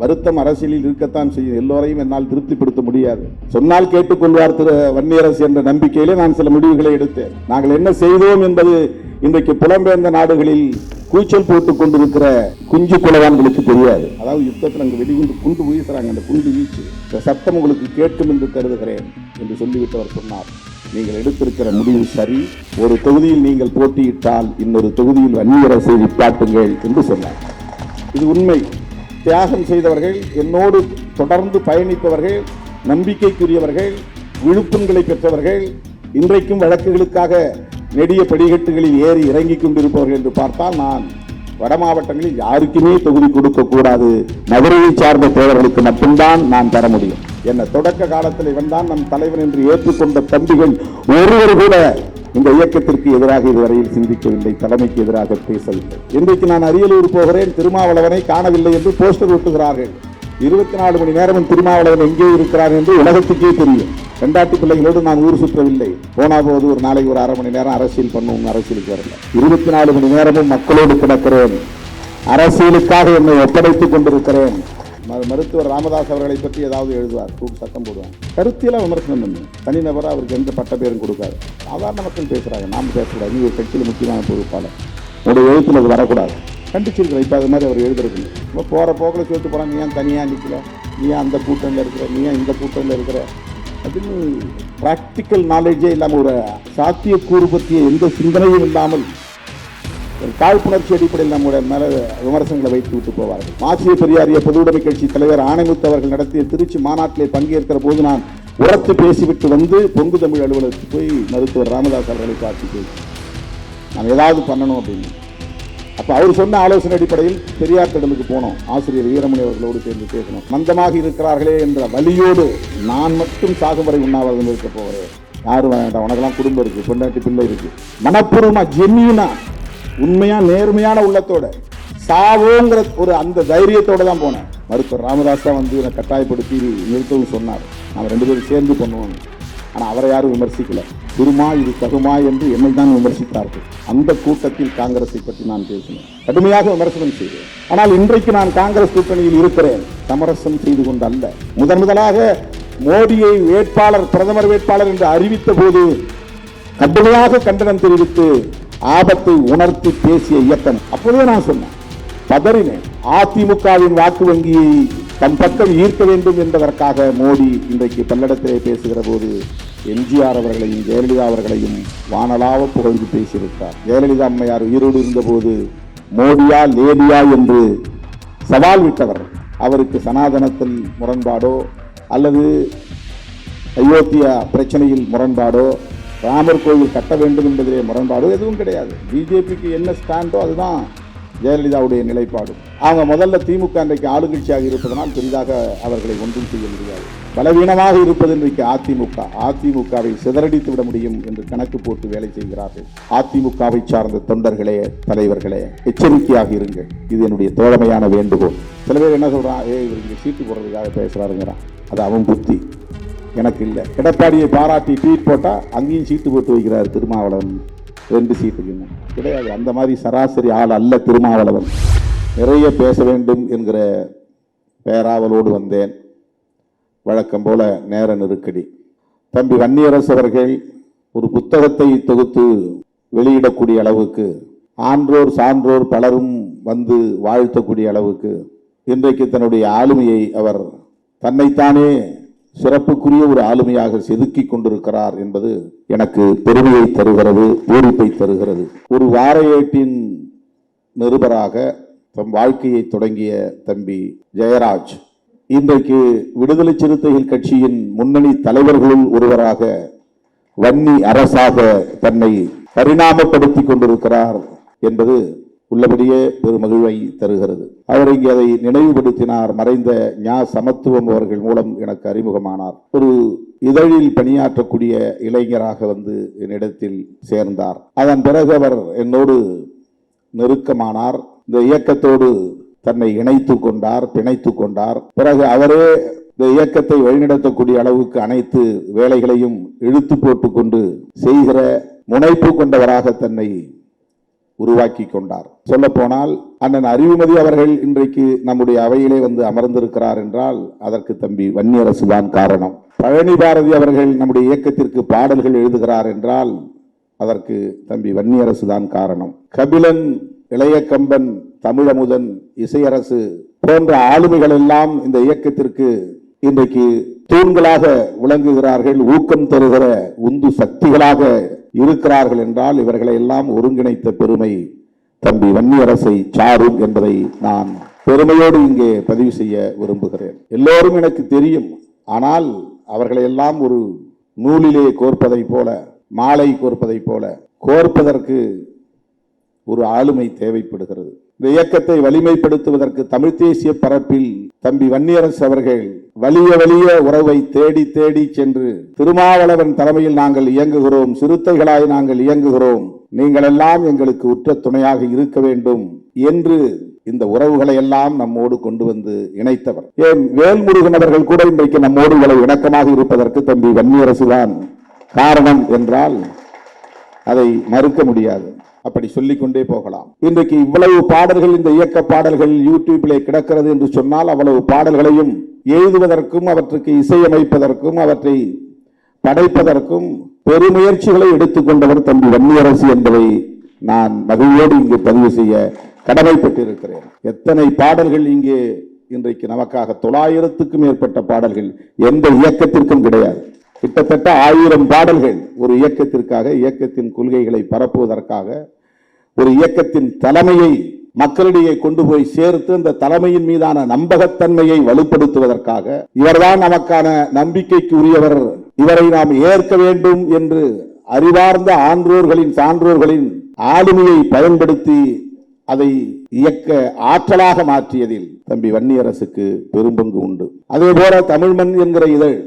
வருத்தம் அரசியலில் இருக்கத்தான் செய்யும். எல்லோரையும் என்னால் திருப்திப்படுத்த முடியாது. சொன்னால் கேட்டுக்கொள்வார் திரு வன்னியரசு என்ற நம்பிக்கையிலே நான் சில முடிவுகளை எடுத்தேன். நாங்கள் என்ன செய்தோம் என்பது இன்றைக்கு புலம்பெயர்ந்த நாடுகளில் கூச்சல் போட்டுக் கொண்டிருக்கிற குஞ்சு குலவான்களுக்கு தெரியாது. அதாவது யுத்தத்தில் அங்கு வெடிகுண்டு குண்டு வீசுறாங்க, அந்த குண்டு வீச்சு இந்த சத்தம் உங்களுக்கு கேட்கும் என்று கருதுகிறேன் என்று சொல்லிவிட்டவர் சொன்னார். நீங்கள் எடுத்திருக்கிற முடிவு சரி. ஒரு தொகுதியில் நீங்கள் போட்டியிட்டால் இன்னொரு தொகுதியில் வன்னியரசை நிப்பாட்டுங்கள் என்று சொன்னார். இது உண்மை. தியாகம் செய்தவர்கள், என்னோடு தொடர்ந்து பயணிப்பவர்கள், நம்பிக்கைக்குரியவர்கள், விழுப்புண்களை பெற்றவர்கள், இன்றைக்கும் வழக்குகளுக்காக நெடிய படிக்கட்டுகளில் ஏறி இறங்கிக் கொண்டிருப்பவர்கள் என்று பார்த்தால் நான் வட மாவட்டங்களில் யாருக்குமே தொகுதி கொடுக்கக்கூடாது, மதுரையை சார்ந்த தோழர்களுக்கு மட்டும்தான் நான் தர முடியும். என்ன தொடக்க காலத்தில் இவன் தான் நம் தலைவன் என்று ஏற்றுக்கொண்ட தம்பிகள் ஒருவர் கூட இந்த இயக்கத்திற்கு எதிராக இதுவரையில் சிந்திக்கவில்லை, தலைமைக்கு எதிராக பேசவில்லை. இன்றைக்கு நான் அரியலூர் போகிறேன், திருமாவளவனை காணவில்லை என்று போஸ்டர் ஒட்டுகிறார்கள். 24 மணி நேரமும் திருமாவளவன் எங்கே இருக்கிறார் என்று உலகத்துக்கே தெரியும். பெண்டாட்டி பிள்ளைகளோடு நான் ஊர் சுற்றவில்லை. போனா போது ஒரு நாளைக்கு ஒரு அரை மணி நேரம் அரசியல் பண்ணுவோம், அரசியலுக்கு வரல. 24 மணி நேரமும் மக்களோடு கிடக்கிறேன். அரசியலுக்காக என்னை ஒப்படைத்துக் கொண்டிருக்கிறேன். மருத்துவர் ராமதாஸ் அவர்களை பற்றி ஏதாவது எழுதுவார், தூக்கு சத்தம் போடுவார். கருத்தியெல்லாம் விமர்சனம் பண்ணு. தனிநபராக அவருக்கு எந்த பட்ட பேரும் கொடுக்காது. சாதாரண மக்கள் பேசுறாங்க, நாம் பேசக்கூடாது. நீ ஒரு கட்சியில் முக்கியமான பொறுப்பாளர், உங்களுடைய எழுத்துல அது வரக்கூடாது. கண்டிச்சிருக்கிறேன். இப்போ அது மாதிரி அவர் எழுதுறது. இப்போ போகிற போக்கில் சேர்த்து போகிறான். நீ ஏன் தனியாக நிற்கல, நீ ஏன் அந்த கூட்டணியில் இருக்கிற, நீ ஏன் இந்த கூட்டணியில் இருக்கிற அப்படின்னு ப்ராக்டிக்கல் நாலேஜே இல்லாமல், ஒரு சாத்தியக்கூறு பற்றிய எந்த சிந்தனையும் இல்லாமல் ஒரு காழ்ப்புணர்ச்சி அடிப்படையில் நம்முடைய மேலே விமர்சனங்களை வைத்து விட்டு போவார்கள். மாசிய பெரியாரிய பொதுவுடைமை கட்சி தலைவர் ஆணைமுத்து அவர்கள் நடத்திய திருச்சி மாநாட்டிலே பங்கேற்கிற போது நான் உரத்து பேசிவிட்டு வந்து பொங்கு தமிழ் அலுவலகத்துக்கு போய் மருத்துவர் ராமதாஸ் அவர்களை பார்த்து நாம் ஏதாவது பண்ணணும் அப்படின்னு. அப்போ அவர் சொன்ன ஆலோசனை அடிப்படையில் பெரியார் திடலுக்கு போனோம். ஆசிரியர் வீரமணி அவர்களோடு சேர்ந்து பேசணும். மந்தமாக இருக்கிறார்களே என்ற வலியோடு நான் மட்டும் சாகும் வரை உண்ணாவிரதம் இருக்க போகிறேன். யாரும் வேண்டாம், உனக்கெல்லாம் குடும்பம் இருக்கு, பொண்டாட்டி பிள்ளை இருக்கு. மனப்பூர்வமா, ஜென்யூனா, உண்மையா நேர்மையான உள்ளத்தோட சாவோங்கிற ஒரு அந்த தைரியத்தோட தான் போனேன். மருத்துவர் ராமதாஸ் தான் வந்து என்னை கட்டாயப்படுத்தி நிறுத்தவும் சொன்னார். நாம் 2 பேரும் சேர்ந்து பண்ணுவோம். ஆனால் அவரை யாரும் விமர்சிக்கல. திருமா இது தகுமா என்று என்னை தான் விமர்சித்தார்கள். அந்த கூட்டத்தில் காங்கிரஸை பற்றி நான் பேசினேன், கடுமையாக விமர்சனம் செய்தேன். ஆனால் இன்றைக்கு நான் காங்கிரஸ் கூட்டணியில் இருக்கிறேன், சமரசம் செய்து கொண்டு அல்ல. முதலாக மோடியை வேட்பாளர், பிரதமர் வேட்பாளர் என்று அறிவித்த போது கடுமையாக கண்டனம் தெரிவித்து ஆபத்தை உணர்த்தி பேசிய இயக்கம். அப்போதே நான் சொன்னேன், பதறினேன். அதிமுகவின் வாக்கு வங்கியை தன் பக்கம் ஈர்க்க வேண்டும் என்பதற்காக மோடி இன்றைக்கு பல்லடத்திலே பேசுகிற போது எம்ஜிஆர் அவர்களையும் ஜெயலலிதா அவர்களையும் வானலாக புகழ்ந்து பேசியிருக்கார். ஜெயலலிதா அம்மையார் உயிரோடு இருந்தபோது மோடியா லேடியா என்று சவால் விட்டவர். அவருக்கு சனாதனத்தில் முரண்பாடோ அல்லது அயோத்தியா பிரச்சனையில் முரண்பாடோ ராமர் கோவில் கட்ட வேண்டும் என்பதிலே முரண்பாடோ எதுவும் கிடையாது. பிஜேபிக்கு என்ன ஸ்டாண்டோ அதுதான் ஜெயலலிதாவுடைய நிலைப்பாடு. அவங்க முதல்ல திமுக இன்றைக்கு ஆளுங்கட்சியாக இருப்பதனால் பெரிதாக அவர்களை ஒன்றும் செய்ய முடியாது. பலவீனமாக இருப்பது இன்றைக்கு அதிமுக. அதிமுகவை சிதறடித்து விட முடியும் என்று கணக்கு போட்டு வேலை செய்கிறார்கள். அதிமுகவை சார்ந்த தொண்டர்களே, தலைவர்களே, எச்சரிக்கையாக இருங்கள். இது என்னுடைய தோழமையான வேண்டுகோள். சில பேர் என்ன சொல்றான், இவர் இங்கே சீட்டு போடுறதுக்காக பேசுறாருங்கிறான். அது அவன் புத்தி, எனக்கு இல்லை. எடப்பாடியை பாராட்டி ட்வீட் போட்டால் அங்கேயும் சீட்டு போட்டு வைக்கிறார் திருமாவளவன். 2 சீட்டுக்கு கிடையாது. அந்த மாதிரி சராசரி ஆள் அல்ல திருமாவளவன். நிறைய பேச வேண்டும் என்கிற பேராவலோடு வந்தேன். வழக்கம் போல நேர நெருக்கடி. தம்பி வன்னியரசு அவர்கள் ஒரு புத்தகத்தை தொகுத்து வெளியிடக்கூடிய அளவுக்கு, ஆன்றோர் சான்றோர் பலரும் வந்து வாழ்த்தக்கூடிய அளவுக்கு இன்றைக்கு தன்னுடைய ஆளுமையை அவர் தன்னைத்தானே சிறப்புக்குரிய ஒரு ஆளுமையாக செதுக்கி கொண்டிருக்கிறார் என்பது எனக்கு பெருமையை தருகிறது, பூரிப்பை தருகிறது. ஒரு வார ஏட்டின் நிருபராக தம் வாழ்க்கையை தொடங்கிய தம்பி ஜெயராஜ் இன்றைக்கு விடுதலை சிறுத்தைகள் கட்சியின் முன்னணி தலைவர்களுள் ஒருவராக, வன்னி அரசாக தன்னை பரிணாமப்படுத்திக் கொண்டிருக்கிறார் என்பது உள்ளபடியே பெருமகிழ்வை தருகிறது. அவர் இங்கே அதை நினைவுபடுத்தினார். மறைந்த ஞா சமத்துவம் அவர்கள் மூலம் எனக்கு அறிமுகமானார். ஒரு இதழில் பணியாற்றக்கூடிய இளைஞராக வந்து என்னிடத்தில் சேர்ந்தார். அதன் பிறகு அவர் என்னோடு நெருக்கமானார். இந்த இயக்கத்தோடு தன்னை இணைத்து கொண்டார், பிணைத்து கொண்டார். பிறகு அவரே இந்த இயக்கத்தை வழிநடத்தக்கூடிய அளவுக்கு அனைத்து வேலைகளையும் இழுத்து போட்டுக் கொண்டு செய்கிற முனைப்பு கொண்டவராக தன்னை உருவாக்கி கொண்டார். சொல்ல போனால் அண்ணன் அறிவுமதி அவர்கள் இன்றைக்கு நம்முடைய அவையிலே வந்து அமர்ந்திருக்கிறார் என்றால் அதற்கு தம்பி வன்னியரசு தான் காரணம். பழனி பாரதி அவர்கள் நம்முடைய இயக்கத்திற்கு பாடல்கள் எழுதுகிறார் என்றால் அதற்கு தம்பி வன்னியரசு தான் காரணம். கபிலன், இளைய கம்பன், தமிழமுதன், இசையரசு போன்ற ஆளுமைகள் எல்லாம் இந்த இயக்கத்திற்கு இன்றைக்கு தூண்களாக விளங்குகிறார்கள், ஊக்கம் தருகிற உந்து சக்திகளாக இருக்கிறார்கள் என்றால் இவர்களை எல்லாம் ஒருங்கிணைத்த பெருமை தம்பி வன்னியரசை சாரும் என்பதை நான் பெருமையோடு இங்கே பதிவு செய்ய விரும்புகிறேன். எல்லோரும் எனக்கு தெரியும், ஆனால் அவர்களை எல்லாம் ஒரு நூலிலே கோர்ப்பதை போல, மாலை கோர்ப்பதை போல கோர்ப்பதற்கு ஒரு ஆளுமை தேவைப்படுகிறது. இந்த இயக்கத்தை வலிமைப்படுத்துவதற்கு தமிழ் தேசிய பரப்பில் தம்பி வன்னியரசு அவர்கள் வலிய வலிய உறவை தேடி தேடி சென்று திருமாவளவன் தலைமையில் நாங்கள் இயங்குகிறோம், சிறுத்தைகளாய் நாங்கள் இயங்குகிறோம், நீங்கள் எல்லாம் எங்களுக்கு உற்ற துணையாக இருக்க வேண்டும் என்று இந்த உறவுகளை எல்லாம் நம்மோடு கொண்டு வந்து இணைத்தவர். ஏன் வேல்முருகன் அவர்கள் கூட இன்றைக்கு நம்மோடு இவ்வளவு இணக்கமாக இருப்பதற்கு தம்பி வன்னியரசுதான் காரணம் என்றால் அதை மறுக்க முடியாது. அப்படி சொல்லிக்கொண்டே போகலாம். இன்றைக்கு இவ்வளவு பாடல்கள், இந்த இயக்க பாடல்கள் யூடியூபிலே கிடக்கிறது என்று சொன்னால் அவ்வளவு பாடல்களையும் எழுதுவதற்கும் அவற்றுக்கு இசையமைப்பதற்கும் அவற்றை படைப்பதற்கும் பெருமுயற்சிகளை எடுத்துக்கொண்டவர் தம்பி வன்னியரசு என்பதை நான் மகிழ்வோடு இங்கு பதிவு செய்ய கடமைப்பட்டிருக்கிறேன். எத்தனை பாடல்கள் இங்கே இன்றைக்கு நமக்காக 900க்கும் மேற்பட்ட பாடல்கள் எந்த இயக்கத்திற்கும் கிடையாது. கிட்டத்தட்ட 1000 பாடல்கள் ஒரு இயக்கத்திற்காக, இயக்கத்தின் கொள்கைகளை பரப்புவதற்காக, ஒரு இயக்கத்தின் தலைமையை மக்களிடையே கொண்டு போய் சேர்த்து அந்த தலைமையின் மீதான நம்பகத்தன்மையை வலுப்படுத்துவதற்காக, இவர்தான் நமக்கான நம்பிக்கைக்கு உரியவர், இவரை நாம் ஏற்க வேண்டும் என்று அறிவார்ந்த ஆன்றோர்களின் சான்றோர்களின் ஆளுமையை பயன்படுத்தி அதை இயக்க ஆற்றலாக மாற்றியதில் தம்பி வன்னியரசுக்கு பெரும்பங்கு உண்டு. அதே போல தமிழ்மண் என்கிற இதழ்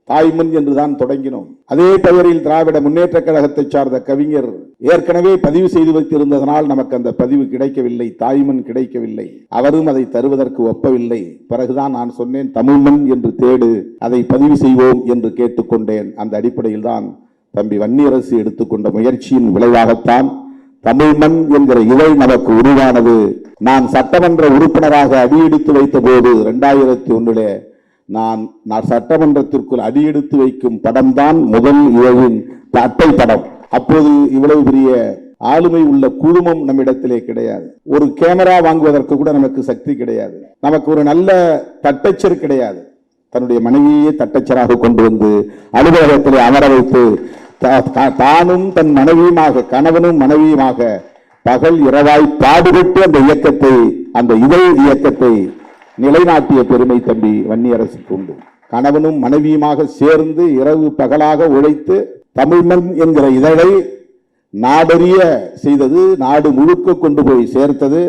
தாய்மண் என்றுதான் தொடங்கினோம். அதே பெயரில் திராவிட முன்னேற்ற கழகத்தை சார்ந்த கவிஞர் ஏற்கனவே பதிவு செய்து வைத்திருந்ததனால் நமக்கு அந்த பதிவு கிடைக்கவில்லை, தாய்மண் கிடைக்கவில்லை. அவரும் அதை தருவதற்கு ஒப்பவில்லை. பிறகுதான் நான் சொன்னேன், தமிழ்மண் என்று தேடு, அதை பதிவு செய்வோம் என்று கேட்டுக்கொண்டேன். அந்த அடிப்படையில் தான் தம்பி வன்னியரசு எடுத்துக்கொண்ட முயற்சியின் விளைவாகத்தான் தமிழ்மண் என்கிற இதழ் நமக்கு உருவானது. நான் சட்டமன்ற உறுப்பினராக அடியெடுத்து வைத்த போது 2001 நான் சட்டமன்றத்திற்குள் அடியெடுத்து வைக்கும் படம் தான் முதல் இதழின் அட்டை படம். அப்போது இவ்வளவு பெரிய ஆளுமை உள்ள குழுமம் நம்மிடத்திலே கிடையாது. ஒரு கேமரா வாங்குவதற்கு கூட நமக்கு சக்தி கிடையாது. நமக்கு ஒரு நல்ல தட்டச்சர் கிடையாது. தன்னுடைய மனைவியே தட்டச்சராக கொண்டு வந்து அலுவலகத்திலே அமர வைத்து தானும் தன் மனைவியுமாக, கணவனும் மனைவியுமாக பகல் இரவாய் பாடுபட்டு அந்த இயக்கத்தை, அந்த இதழ் இயக்கத்தை நிலைநாட்டிய பெருமை தம்பி வன்னியரசுக்கு உண்டு. கணவனும் மனைவியுமாக சேர்ந்து இரவு பகலாக உழைத்து தமிழ்மண் என்கிற இதழை நாடறிய செய்தது, நாடு முழுக்க கொண்டு போய் சேர்த்தது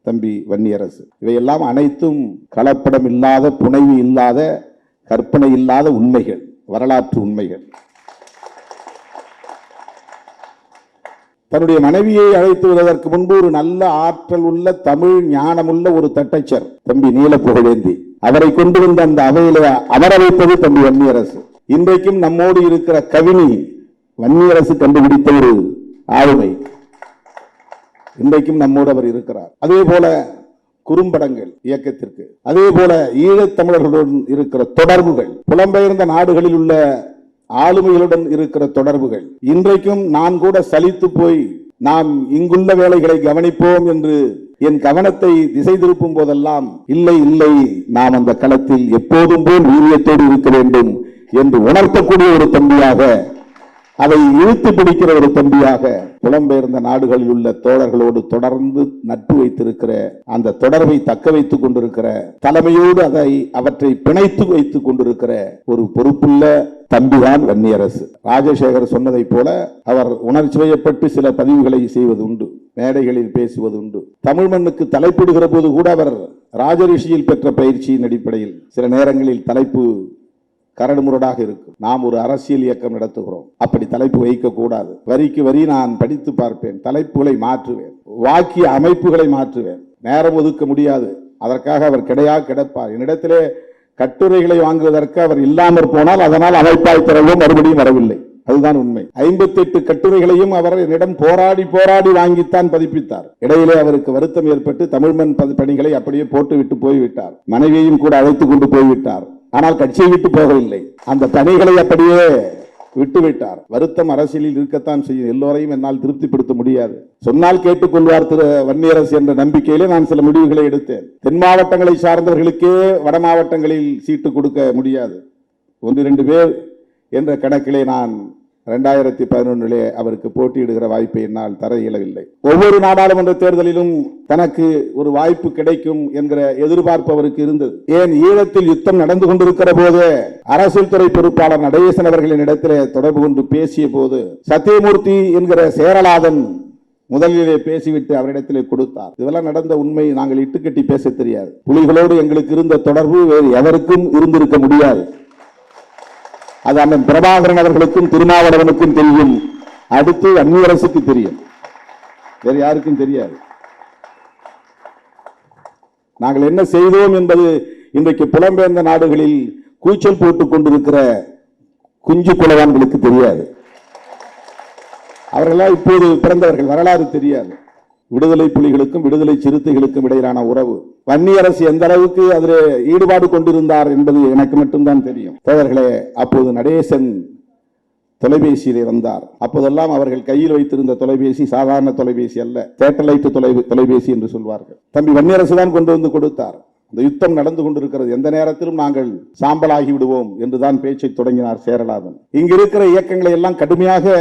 தம்பி வன்னியரசு. இவையெல்லாம் அனைத்தும் கலப்படம் இல்லாத, புனைவு இல்லாத, கற்பனை இல்லாத உண்மைகள், வரலாற்று உண்மைகள். தன்னுடைய மனைவியை அழைத்து வருவதற்கு முன்பு ஒரு நல்ல ஆற்றல் உள்ள, தமிழ் ஞானமுள்ள ஒரு தட்டச்சர் தம்பி நீல புகழேந்தி, அவரை கொண்டு வந்த அந்த அவையில அமர வைப்பது தம்பி வன்னியரசு. இன்றைக்கும் நம்மோடு இருக்கிற கவினி வன்னியரசு கண்டுபிடித்த ஒரு ஆளுமை, இன்றைக்கும் நம்மோடு அவர் இருக்கிறார். அதே போல குறும்படங்கள் இயக்கத்திற்கு, அதே போல ஈழத் தமிழர்களுடன் இருக்கிற தொடர்புகள், புலம்பெயர்ந்த நாடுகளில் உள்ள ஆளுமைகளுடன் இருக்கிற தொடர்புகள், இன்றைக்கும் நான் கூட சலித்து போய் நாம் இங்குள்ள வேலைகளை கவனிப்போம் என்று என் கவனத்தை திசை திருப்பும் போதெல்லாம், இல்லை இல்லை, நாம் அந்த களத்தில் எப்போதும் போல் வீரியத்தோடு இருக்க வேண்டும் என்று உணர்த்தக்கூடிய ஒரு தம்பியாக, அதை இழுத்து பிடிக்கிற ஒரு தம்பியாக, புலம்பெயர்ந்த நாடுகளில் உள்ள தோழர்களோடு தொடர்ந்து நட்பு வைத்திருக்கிற, அந்த தொடர்பை தக்க வைத்துக் கொண்டிருக்கிற, தலைமையோடு அவற்றை பிணைத்து வைத்துக் கொண்டிருக்கிற ஒரு பொறுப்புள்ள தம்பிதான் வன்னியரசு. ராஜசேகர் சொன்னதை போல அவர் உணர்ச்சி வயப்பட்டு சில பதிவுகளை செய்வது உண்டு, மேடைகளில் பேசுவது உண்டு. தமிழ் மண்ணுக்கு தலைப்பிடுகிற போது கூட அவர் ராஜரிஷியில் பெற்ற பயிற்சியின் அடிப்படையில் சில நேரங்களில் தலைப்பு கரடுமுரடாக இருக்கும். நாம் ஒரு அரசியல் இயக்கம் நடத்துகிறோம், அப்படி தலைப்பு வைக்க கூடாது. வரிக்கு வரி நான் படித்து பார்ப்பேன், தலைப்புகளை மாற்றுவேன், வாக்கிய அமைப்புகளை மாற்றுவேன். நேரம் ஒதுக்க முடியாது, அதற்காக அவர் கிடப்பார். என்னிடத்திலே கட்டுரைகளை வாங்குவதற்கு அவர் இல்லாமற் போனால் அதனால் அமைப்பாய் திறவும் மறுபடியும் வரவில்லை. அதுதான் உண்மை. 58 கட்டுரைகளையும் அவர் என்னிடம் போராடி போராடி வாங்கித்தான் பதிப்பித்தார். இடையிலே அவருக்கு வருத்தம் ஏற்பட்டு தமிழ்மண் பணிகளை அப்படியே போட்டுவிட்டு போய்விட்டார். மனைவியையும் கூட அழைத்துக் கொண்டு போய்விட்டார். ஆனால் கட்சியை விட்டு போகவில்லை. அந்த பணிகளை அப்படியே விட்டுவிட்டார். வருத்தம் அரசியலில் இருக்கத்தான் செய்யும். எல்லோரையும் என்னால் திருப்திப்படுத்த முடியாது. சொன்னால் கேட்டுக்கொள்வார் திரு வன்னியரசு என்ற நம்பிக்கையிலே நான் சில முடிவுகளை எடுத்தேன். தென் மாவட்டங்களை சார்ந்தவர்களுக்கே வட மாவட்டங்களில் சீட்டு கொடுக்க முடியாது. 1-2 பேர் என்ற கணக்கிலே நான் 2011 அவருக்கு போட்டியிடுகிற வாய்ப்பை என்னால் தர இயலவில்லை. ஒவ்வொரு நாடாளுமன்ற தேர்தலிலும் தனக்கு ஒரு வாய்ப்பு கிடைக்கும் என்கிற எதிர்பார்ப்பு அவருக்கு இருந்தது. ஏன் ஈழத்தில் யுத்தம் நடந்து கொண்டிருக்கிற போது அரசியல் துறை பொறுப்பாளர் நடேசன் அவர்களின் இடத்திலே தொடர்பு கொண்டு பேசிய போது சத்தியமூர்த்தி என்கிற சேரலாதன் முதலிலே பேசிவிட்டு அவரிடத்திலே கொடுத்தார். இதெல்லாம் நடந்த உண்மை. நாங்கள் இட்டுக்கட்டி பேச தெரியாது. புலிகளோடு எங்களுக்கு இருந்த தொடர்பு வேறு எவருக்கும் இருந்திருக்க முடியாது. அது அண்ணன் பிரபாகரன் அவர்களுக்கும் திருமாவளவனுக்கும் தெரியும். அடுத்து வன்னியரசுக்கு தெரியும். வேறு யாருக்கும் தெரியாது. நாங்கள் என்ன செய்தோம் என்பது இன்றைக்கு புலம்பெயர்ந்த நாடுகளில் கூச்சல் போட்டுக் கொண்டிருக்கிற குஞ்சு குலவான்களுக்கு தெரியாது. அவர்களால் இப்போது பிறந்தவர்கள், வரலாறு தெரியாது. விடுதலை புலிகளுக்கும் விடுதலை சிறுத்தைகளுக்கும் இடையிலான உறவு, வன்னியரசு எந்த அளவுக்கு அதில் ஈடுபாடு கொண்டிருந்தார் என்பது எனக்கு மட்டும்தான் தெரியும். தோழர்களே, அப்போது நடேசன் தொலைபேசியிலே வந்தார். அப்போதெல்லாம் அவர்கள் கையில் வைத்திருந்த தொலைபேசி சாதாரண தொலைபேசி அல்ல, சேட்டலைட் தொலைபேசி என்று சொல்வார்கள். தம்பி வன்னியரசு தான் கொண்டு வந்து கொடுத்தார். இந்த யுத்தம் நடந்து கொண்டிருக்கிறது, எந்த நேரத்திலும் நாங்கள் சாம்பலாகி விடுவோம் என்றுதான் பேச்சை தொடங்கினார் சேரலாதன். இங்கு இருக்கிற இயக்கங்களை எல்லாம் கடுமையாக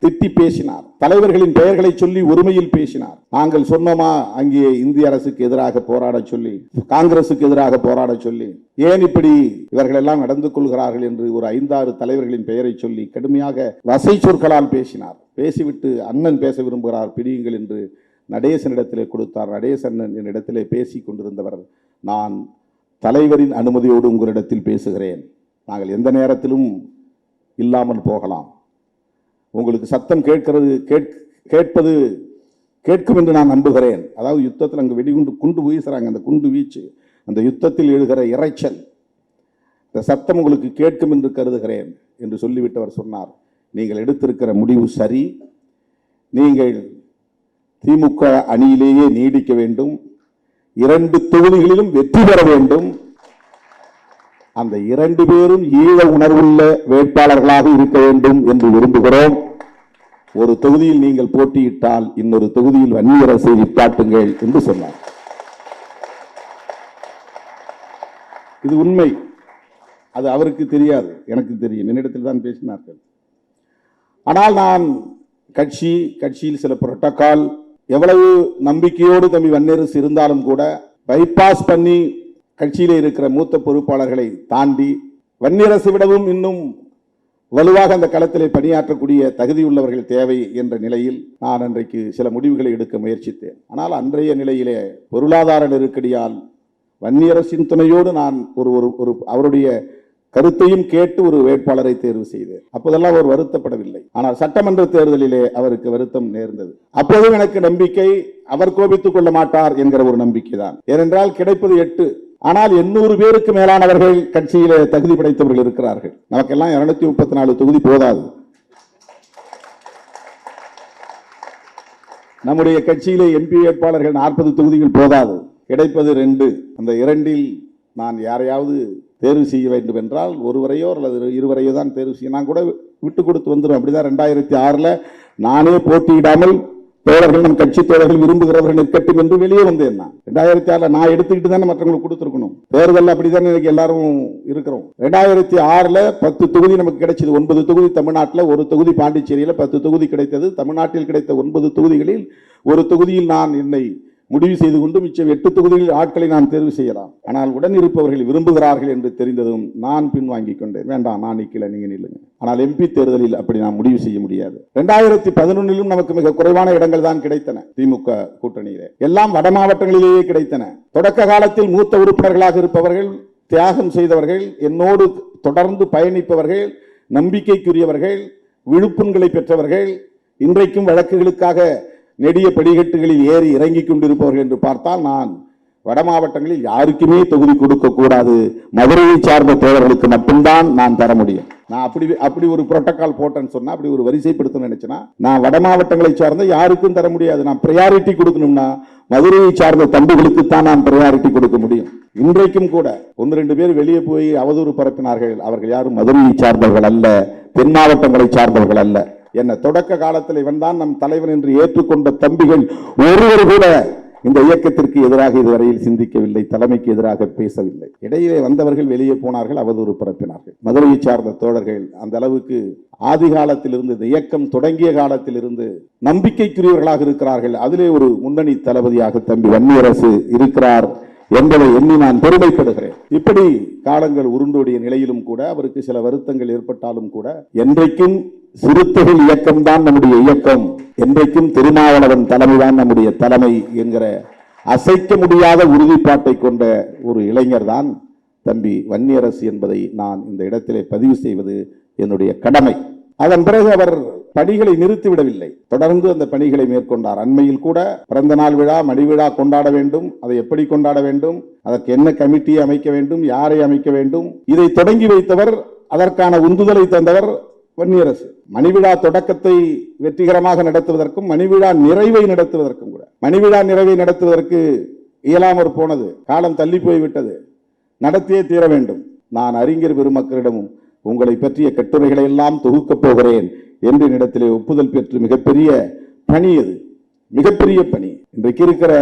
திட்டி பேசினார். தலைவர்களின் பெயர்களை சொல்லி ஒருமையில் பேசினார். நாங்கள் சொன்னோமா அங்கே இந்திய அரசுக்கு எதிராக போராட சொல்லி, காங்கிரசுக்கு எதிராக போராட சொல்லி, ஏன் இப்படி இவர்கள் எல்லாம் நடந்து கொள்கிறார்கள் என்று ஒரு 5-6 தலைவர்களின் பெயரை சொல்லி கடுமையாக வசை சொற்களால் பேசினார். பேசிவிட்டு அண்ணன் பேச விரும்புகிறார், பிடியுங்கள் என்று நடேசனிடத்திலே கொடுத்தார். நடேசன் என்னிடத்திலே பேசி கொண்டிருந்தவர், நான் தலைவரின் அனுமதியோடு உங்களிடத்தில் பேசுகிறேன். நாங்கள் எந்த நேரத்திலும் இல்லாமல் போகலாம். உங்களுக்கு சத்தம் கேட்பது கேட்கும் என்று நான் நம்புகிறேன். அதாவது யுத்தத்தில் அங்கு குண்டு வீசுறாங்க. அந்த குண்டு வீச்சு, அந்த யுத்தத்தில் எழுகிற இறைச்சல், இந்த சத்தம் உங்களுக்கு கேட்கும் என்று கருதுகிறேன் என்று சொல்லிவிட்டவர் சொன்னார், நீங்கள் எடுத்திருக்கிற முடிவு சரி. நீங்கள் திமுக அணியிலேயே நீடிக்க வேண்டும். 2 தொகுதிகளிலும் வெற்றி பெற வேண்டும். அந்த 2 பேரும் ஈழ உணர்வுள்ள வேட்பாளர்களாக இருக்க வேண்டும் என்று விரும்புகிறோம். ஒரு தொகுதியில் நீங்கள் போட்டியிட்டால் இன்னொரு தொகுதியில் வன்னியரசை நிப்பாட்டுங்கள் என்று சொன்னார். இது உண்மை. அது அவருக்கு தெரியாது, எனக்கு தெரியும். என்னிடத்தில் தான் பேசினார்கள். ஆனால் நான் கட்சியில் சில புரோட்டோகால், எவ்வளவு நம்பிக்கையோடு தம்பி வன்னியரசு இருந்தாலும் கூட பைபாஸ் பண்ணி கட்சியிலே இருக்கிற மூத்த பொறுப்பாளர்களை தாண்டி வன்னியரசு விடவும் இன்னும் வலுவாக அந்த களத்திலே பணியாற்றக்கூடிய தகுதியுள்ளவர்கள் தேவை என்ற நிலையில் நான் அன்றைக்கு சில முடிவுகளை எடுக்க முயற்சித்தேன். ஆனால் அன்றைய நிலையிலே பொருளாதார நெருக்கடியால் வன்னியரசின் துணையோடு நான் அவருடைய கருத்தையும் கேட்டு ஒரு வேட்பாளரை தேர்வு செய்தேன். அப்போதெல்லாம் அவர் வருத்தப்படவில்லை. ஆனால் சட்டமன்ற தேர்தலிலே அவருக்கு வருத்தம் நேர்ந்தது. அப்போதும் எனக்கு நம்பிக்கை, அவர் கோபித்துக் கொள்ள மாட்டார் என்கிற ஒரு நம்பிக்கை தான். ஏனென்றால் கிடைப்பது 8, ஆனால் 800 பேருக்கு மேலானவர்கள் கட்சியிலே தகுதி படைத்தவர்கள் இருக்கிறார்கள். நமக்கெல்லாம் 234 தொகுதி போதாது. நம்முடைய கட்சியிலே எம்பி வேட்பாளர்கள் 40 தொகுதிகள் போதாது. கிடைப்பது 2. அந்த 2இல் நான் யாரையாவது தேர்வு செய்ய வேண்டும் என்றால் ஒருவரையோ அல்லது 2வரையோ தான் தேர்வு செய்ய. நான் கூட விட்டு கொடுத்து வந்துடும். அப்படிதான் 2006 நானே போட்டியிடாமல் தோழர்கள், நம் கட்சி தோழர்கள் விரும்புகிறவர்கள் நிற்கட்டும் என்று வெளியே வந்தேன். 2006 நான் எடுத்துக்கிட்டு தானே மற்றவங்களுக்கு கொடுத்துருக்கணும். தேர்தல் அப்படிதான் இன்னைக்கு எல்லாரும் இருக்கிறோம். 2006 10 தொகுதி நமக்கு கிடைச்சது. 9 தொகுதி தமிழ்நாட்டில், 1 தொகுதி பாண்டிச்சேரியில், 10 தொகுதி கிடைத்தது. தமிழ்நாட்டில் கிடைத்த 9 தொகுதிகளில் 1 தொகுதியில் நான் என்னை முடிவு செய்து கொண்டு மிச்சம் 8 தொகுதிகளில் ஆட்களை நான் தேர்வு செய்யலாம். ஆனால் உடன் இருப்பவர்கள் விரும்புகிறார்கள் என்று தெரிந்ததும் நான் பின்வாங்கிக் கொண்டேன். வேண்டாம், நான் நிக்கல, நீங்க நில்லுங்க. ஆனால் எம்பி தேர்தலில் அப்படி நான் முடிவு செய்ய முடியாது. 2011 நமக்கு மிக குறைவான இடங்கள் தான் கிடைத்தன. திமுக கூட்டணியிலே எல்லாம் வட மாவட்டங்களிலேயே கிடைத்தன. தொடக்க காலத்தில் மூத்த உறுப்பினர்களாக இருப்பவர்கள், தியாகம் செய்தவர்கள், என்னோடு தொடர்ந்து பயணிப்பவர்கள், நம்பிக்கைக்குரியவர்கள், விழுப்புண்களை பெற்றவர்கள், இன்றைக்கும் வழக்குகளுக்காக நெடிய படிக்கட்டுகளில் ஏறி இறங்கிக் கொண்டிருப்பவர்கள் என்று பார்த்தால் நான் வட மாவட்டங்களில் யாருக்குமே தொகுதி கொடுக்க கூடாது, மதுரையை சார்ந்த தோழர்களுக்கு மட்டும்தான் நான் தர முடியும். நான் அப்படி ஒரு புரோட்டோகால் போட்டேன்னு சொன்னா, அப்படி ஒரு வரிசைப்படுத்தணும்னு நினைச்சேன்னா, நான் வட மாவட்டங்களை சார்ந்த யாருக்கும் தர முடியாது. நான் பிரையாரிட்டி கொடுக்கணும்னா மதுரையை சார்ந்த தம்பிகளுக்கு தான் நான் பிரையாரிட்டி கொடுக்க முடியும். இன்றைக்கும் கூட 1-2 பேர் வெளியே போய் அவதூறு பரப்பினார்கள். அவர்கள் யாரும் மதுரையை சார்ந்தவர்கள் அல்ல, தென் மாவட்டங்களை சார்ந்தவர்கள் அல்ல. என்ன தொடக்க காலத்தில் இவன் தான் நம் தலைவன் என்று ஏற்றுக்கொண்ட தம்பிகள் ஒருவர் கூட இந்த இயக்கத்திற்கு எதிராக இதுவரையில் சிந்திக்கவில்லை, தலைமைக்கு எதிராக பேசவில்லை. இடையிலே வந்தவர்கள் வெளியே போனார்கள், அவதூறு பரப்பினார்கள். மதுரையை சார்ந்த தோழர்கள் அந்த அளவுக்கு ஆதி காலத்திலிருந்து, இந்த இயக்கம் தொடங்கிய காலத்திலிருந்து நம்பிக்கைக்குரியவர்களாக இருக்கிறார்கள். அதிலே ஒரு முன்னணி தளபதியாக தம்பி வன்னியரசு இருக்கிறார் என்பதை எண்ணி நான் பெருமைப்படுகிறேன். இப்படி காலங்கள் உருண்டோடிய நிலையிலும் கூட அவருக்கு சில வருத்தங்கள் ஏற்பட்டாலும் கூட என்றைக்கும் சிறுத்தைகள் இயக்கம் தான் நம்முடைய இயக்கம், என்றைக்கும் திருமாவளவன் தலைமைதான் நம்முடைய தலைமை என்கிற அசைக்க முடியாத உறுதிப்பாட்டை கொண்ட ஒரு இளைஞர் தான் தம்பி வன்னியரசு என்பதை நான் இந்த இடத்திலே பதிவு செய்வது என்னுடைய கடமை. அதன் பிறகு அவர் பணிகளை நிறுத்திவிடவில்லை, தொடர்ந்து அந்த பணிகளை மேற்கொண்டார். அண்மையில் கூட பிறந்த நாள் விழா, மணி விழா கொண்டாட வேண்டும், அதை எப்படி கொண்டாட வேண்டும், அதற்கு என்ன கமிட்டியை அமைக்க வேண்டும், யாரை அமைக்க வேண்டும், இதை தொடங்கி வைத்தவர், அதற்கான உந்துதலை தந்தவர் வன்னியரசு. மணிவிழா தொடக்கத்தை வெற்றிகரமாக நடத்துவதற்கும் மணிவிழா நிறைவை நடத்துவதற்கும் கூட, மணிவிழா நிறைவை நடத்துவதற்கு இயலாமற் போனது, காலம் தள்ளி போய்விட்டது, நடத்தியே தீர வேண்டும். நான் அறிஞர் பெருமக்களிடமும் உங்களை பற்றிய கட்டுரைகளை எல்லாம் தொகுக்கப் போகிறேன் என்று இடத்திலே ஒப்புதல் பெற்று மிகப்பெரிய பணி, அது மிகப்பெரிய பணி. இன்றைக்கு இருக்கிற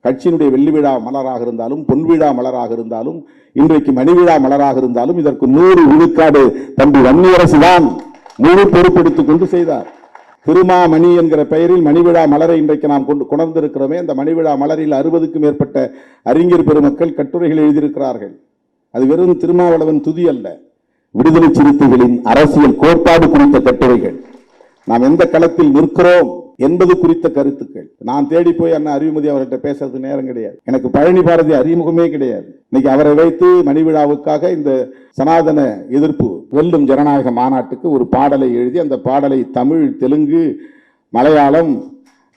கட்சியினுடைய வெள்ளி விழா மலராக இருந்தாலும், பொன்விழா மலராக இருந்தாலும், இன்றைக்கு மணிவிழா மலராக இருந்தாலும், இதற்கு 100 விழுக்காடு தம்பி வன்னியரசு தான் முழு பொறுப்பெடுத்துக் கொண்டு செய்தார். திருமாமணி என்கிற பெயரில் மணிவிழா மலரை இன்றைக்கு நாம் கொண்டிருக்கிறோமே, அந்த மணிவிழா மலரில் 60க்கும் மேற்பட்ட அறிஞர் பெருமக்கள் கட்டுரைகள் எழுதியிருக்கிறார்கள். அது வெறும் திருமாவளவன் துதி அல்ல, விடுதலை சிறுத்தைகளின் அரசியல் கோட்பாடு குறித்த கட்டுரைகள், நாம் எந்த களத்தில் நிற்கிறோம் என்பது குறித்த கருத்துக்கள். நான் தேடி போய் அண்ணா அறிவுமதி அவர்கிட்ட பேசுறது நேரம் கிடையாது. எனக்கு பழனி பாரதி அறிமுகமே கிடையாது. இன்னைக்கு அவரை வைத்து மணிவிழாவுக்காக இந்த சனாதன எதிர்ப்பு வெல்லும் ஜனநாயக மாநாட்டுக்கு ஒரு பாடலை எழுதி, அந்த பாடலை தமிழ், தெலுங்கு, மலையாளம்,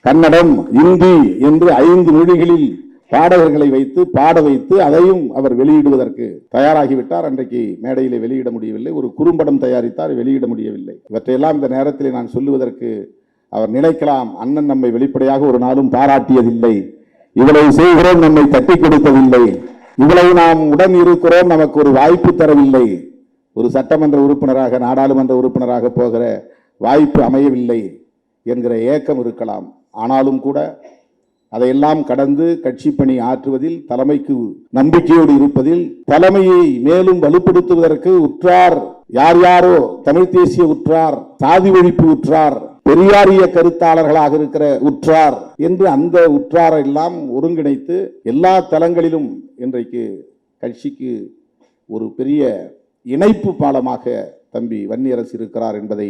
கன்னடம், இந்தி என்று 5 மொழிகளில் பாடகர்களை வைத்து பாட வைத்து அதையும் அவர் வெளியிடுவதற்கு தயாராகிவிட்டார். அன்றைக்கு மேடையிலே வெளியிட முடியவில்லை. ஒரு குறும்படம் தயாரித்தார், வெளியிட முடியவில்லை. இவற்றையெல்லாம் இந்த நேரத்தில் நான் சொல்லுவதற்கு அவர் நினைக்கலாம், அண்ணன் நம்மை வெளிப்படையாக ஒரு நாளும் பாராட்டியதில்லை, இவ்வளவு செய்கிறோம் நம்மை தட்டி கொடுத்ததில்லை, இவ்வளவு நாம் உடன் இருக்கிறோம் நமக்கு ஒரு வாய்ப்பு தரவில்லை, ஒரு சட்டமன்ற உறுப்பினராக, நாடாளுமன்ற உறுப்பினராக போகிற வாய்ப்பு அமையவில்லை என்கிற ஏக்கம் இருக்கலாம். ஆனாலும் கூட அதையெல்லாம் கடந்து கட்சி பணி ஆற்றுவதில், தலைமைக்கு நம்பிக்கையோடு இருப்பதில், தலைமையை மேலும் வலுப்படுத்துவதற்கு உற்றார் யார் யாரோ, தமிழ் தேசிய உற்றார், சாதி ஒழிப்பு உற்றார், பெரியாரிய கருத்தாளர்களாக இருக்கிற உற்றார் என்று அந்த உற்றாரை எல்லாம் ஒருங்கிணைத்து எல்லா தளங்களிலும் இன்றைக்கு கட்சிக்கு ஒரு பெரிய இணைப்பு பாலமாக தம்பி வன்னியரசு இருக்கிறார் என்பதை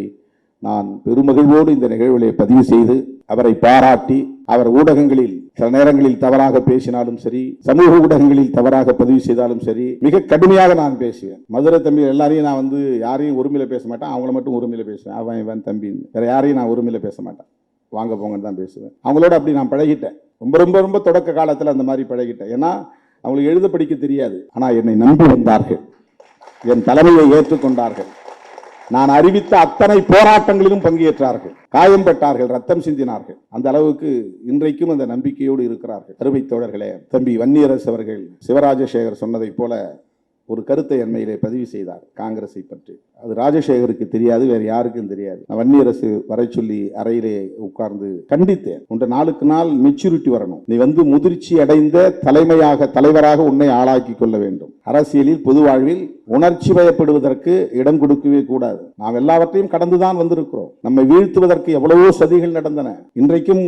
நான் பெருமகிழ்வோடு இந்த நிகழ்விலே பதிவு செய்து அவரை பாராட்டி, அவர் ஊடகங்களில் சில நேரங்களில் தவறாக பேசினாலும் சரி, சமூக ஊடகங்களில் தவறாக பதிவு செய்தாலும் சரி, மிக கடுமையாக நான் பேசுவேன். மதுரை தம்பி எல்லாரையும் நான் யாரையும் உரிமையில பேச மாட்டேன், அவங்கள மட்டும் உரிமையில பேசுவேன். அவன் இவன் தம்பின்னு வேற யாரையும் நான் உரிமையில பேச மாட்டேன், வாங்க போங்கன்னு தான் பேசுவேன். அவங்களோட அப்படி நான் பழகிட்டேன். ரொம்ப ரொம்ப ரொம்ப தொடக்க காலத்தில் அந்த மாதிரி பழகிட்டேன். ஏன்னா அவங்களுக்கு எழுத படிக்க தெரியாது, ஆனால் என்னை நம்பி வந்தார்கள், என் தலைமையை ஏற்றுக்கொண்டார்கள். நான் அறிவித்த அத்தனை போராட்டங்களிலும் பங்கேற்றார்கள், காயம்பட்டார்கள், ரத்தம் சிந்தினார்கள். அந்த அளவுக்கு இன்றைக்கும் அந்த நம்பிக்கையோடு இருக்கிறார்கள். அருமை தோழர்களே, தம்பி வன்னியரசு அவர்கள் சிவராஜசேகர் சொன்னதை போல ஒரு கருத்தை அண்மையிலே பதிவு செய்தார் காங்கிரஸை பற்றி. அது ராஜசேகருக்கு தெரியாது, வேறு யாருக்கும் தெரியாது. நான் வன்னியரசு வரை சொல்லி அறையிலே உட்கார்ந்து கண்டித்தேன். உன்ற நாளுக்கு நாள் மெச்சூரிட்டி வரணும், நீ முதிர்ச்சி அடைந்த தலைவராக உன்னை ஆளாக்கி கொள்ள வேண்டும். அரசியலில், பொது வாழ்வில் உணர்ச்சி வயப்படுவதற்கு இடம் கொடுக்கவே கூடாது. நாம் எல்லாவற்றையும் கடந்துதான் வந்திருக்கிறோம். நம்மை வீழ்த்துவதற்கு எவ்வளவோ சதிகள் நடந்தன. இன்றைக்கும்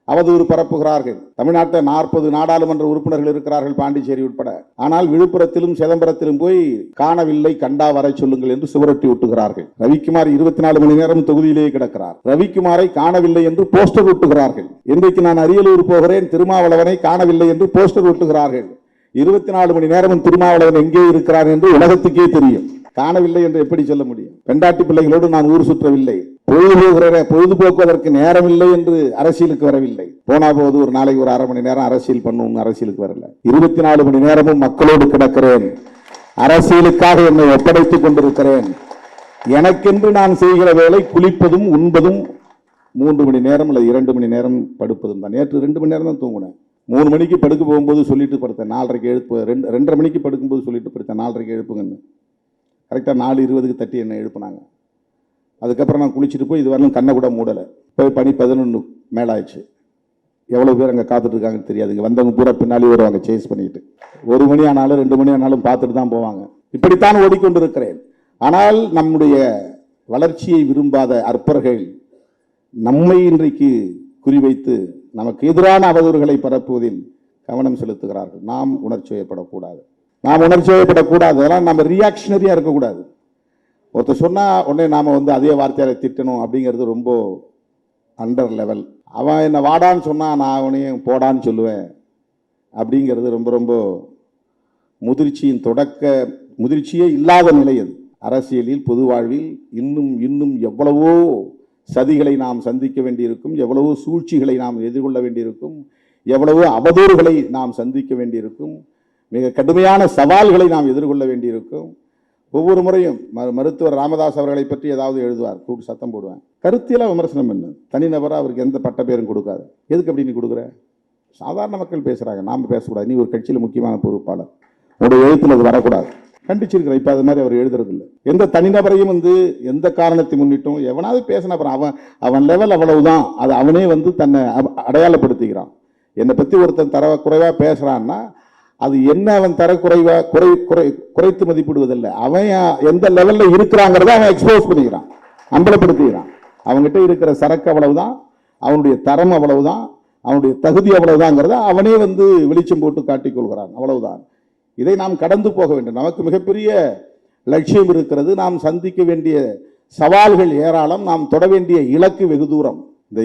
அவதூறு பரப்புகிறார்கள். தமிழ்நாட்டில் 40 நாடாளுமன்ற உறுப்பினர்கள் இருக்கிறார்கள், பாண்டிச்சேரி உட்பட. ஆனால் விழுப்புரத்திலும் சிதம்பரத்திலும் போய் காணவில்லை, கண்டா வரை சொல்லுங்கள் என்று சுவரொட்டி ஒட்டுகிறார்கள். ரவிக்குமார் 24 மணி நேரம் தொகுதியிலேயே கிடக்கிறார். ரவிக்குமாரை காணவில்லை என்று போஸ்டர் ஒட்டுகிறார்கள். இன்றைக்கு நான் அரியலூர் போகிறேன், திருமாவளவனை காணவில்லை என்று போஸ்டர் ஒட்டுகிறார்கள். 24 மணி நேரம் திருமாவளவன் எங்கே இருக்கிறார் என்று உலகத்துக்கே தெரியும். காணவில்லை என்று எப்படி சொல்ல முடியும்? பெண்டாட்டி பிள்ளைகளோடு நான் ஊர் சுற்றவில்லை, பொழுதுபோக்குவதற்கு நேரம் இல்லை என்று அரசியலுக்கு வரவில்லை. போனா போது ஒரு நாளைக்கு ஒரு 1/2 மணி நேரம் அரசியல் பண்ணும், அரசியலுக்கு வரல. 24 மணி நேரமும் மக்களோடு கிடக்கிறேன், அரசியலுக்காக என்னை ஒப்படைத்துக் கொண்டிருக்கிறேன். எனக்கென்று நான் செய்கிற வேலை குளிப்பதும் உண்பதும் 3 மணி நேரம் அல்லது 2 மணி நேரம் படுப்பதும் தான். நேற்று 2 மணி நேரம் தான் தூங்கினேன். 3 மணிக்கு படுக்க போகும்போது சொல்லிட்டு படுத்தேன் 4:30 எழுப்பு, 2:30 மணிக்கு படுக்கும்போது சொல்லிட்டு படுத்தேன் 4:30 எழுப்புங்கன்னு. கரெக்டாக 4:20 தட்டி என்ன எழுப்புனாங்க. அதுக்கப்புறம் நான் குளிச்சுட்டு போய் இது வரலும் கண்ணை கூட மூடலை. போய் பணி 11 மேலே ஆயிடுச்சு. எவ்வளோ பேர் அங்கே காத்துட்டு இருக்காங்கன்னு தெரியாது. இங்கே வந்தவங்க பூரா பின்னாடி வருவாங்க சேஸ் பண்ணிட்டு. 1 மணி ஆனாலும் 2 மணி ஆனாலும் பார்த்துட்டு தான் போவாங்க. இப்படித்தான் ஓடிக்கொண்டிருக்கிறேன். ஆனால் நம்முடைய வளர்ச்சியை விரும்பாத அற்பர்கள் நம்மை இன்றைக்கு குறிவைத்து நமக்கு எதிரான அவதூறுகளை பரப்புவதில் கவனம் செலுத்துகிறார்கள். நாம் உணர்ச்சி வயப்படக்கூடாது. அதெல்லாம் நம்ம ரியாக்ஷனரியாக இருக்கக்கூடாது. ஒருத்தர் சொன்னால் உடனே நாம் அதே வார்த்தையால் திட்டணும் அப்படிங்கிறது ரொம்ப அண்டர் லெவல். அவன் என்னை வாடான்னு சொன்னால் நான் அவனையும் போடான்னு சொல்லுவேன் அப்படிங்கிறது ரொம்ப ரொம்ப முதிர்ச்சியே இல்லாத நிலை. அது அரசியலில் பொது வாழ்வில் இன்னும் எவ்வளவோ சதிகளை நாம் சந்திக்க வேண்டியிருக்கும், எவ்வளவோ சூழ்ச்சிகளை நாம் எதிர்கொள்ள வேண்டியிருக்கும், எவ்வளவோ அவதூறுகளை நாம் சந்திக்க வேண்டியிருக்கும், மிக கடுமையான சவால்களை நாம் எதிர்கொள்ள வேண்டியிருக்கும். ஒவ்வொரு முறையும் மருத்துவர் ராமதாஸ் அவர்களை பற்றி ஏதாவது எழுதுவார், கூப்பிட்டு சத்தம் போடுவேன். கருத்தியெல்லாம் விமர்சனம் பண்ணு, தனிநபராக அவருக்கு எந்த பட்ட பேரும் கொடுக்காது. எதுக்கு அப்படி நீ கொடுக்குற? சாதாரண மக்கள் பேசுகிறாங்க, நாம் பேசக்கூடாது. நீ ஒரு கட்சியில் முக்கியமான பொறுப்பாளர், உங்களுடைய எழுத்தில் அது வரக்கூடாது. கண்டிச்சிருக்கிற. இப்போ அது மாதிரி அவர் எழுதுறதில்லை. எந்த தனிநபரையும் எந்த காரணத்தை முன்னிட்டும் எவனாவது பேசின அப்புறம் அவன் லெவல் அவ்வளவுதான், அது அவனே தன்னை அடையாளப்படுத்திக்கிறான். என்னை பற்றி ஒருத்தன் குறைவாக பேசுகிறான்னா அது என்ன அவன் குறைத்து மதிப்பிடுவதில்லை. அவன் எந்த லெவலில் இருக்கிறாங்கிறத அவன் எக்ஸ்போஸ் பண்ணிக்கிறான், அம்பலப்படுத்துகிறான். அவங்ககிட்ட இருக்கிற சரக்கு அவ்வளவுதான், அவனுடைய தரம் அவ்வளவுதான், அவனுடைய தகுதி அவ்வளவுதாங்கிறத அவனே வெளிச்சம் போட்டு காட்டிக்கொள்கிறான். அவ்வளவுதான். இதை நாம் கடந்து போக வேண்டும். நமக்கு மிகப்பெரிய லட்சியம் இருக்கிறது. நாம் சந்திக்க வேண்டிய சவால்கள் ஏராளம். நாம் தொட வேண்டிய இலக்கு வெகு தூரம். இந்த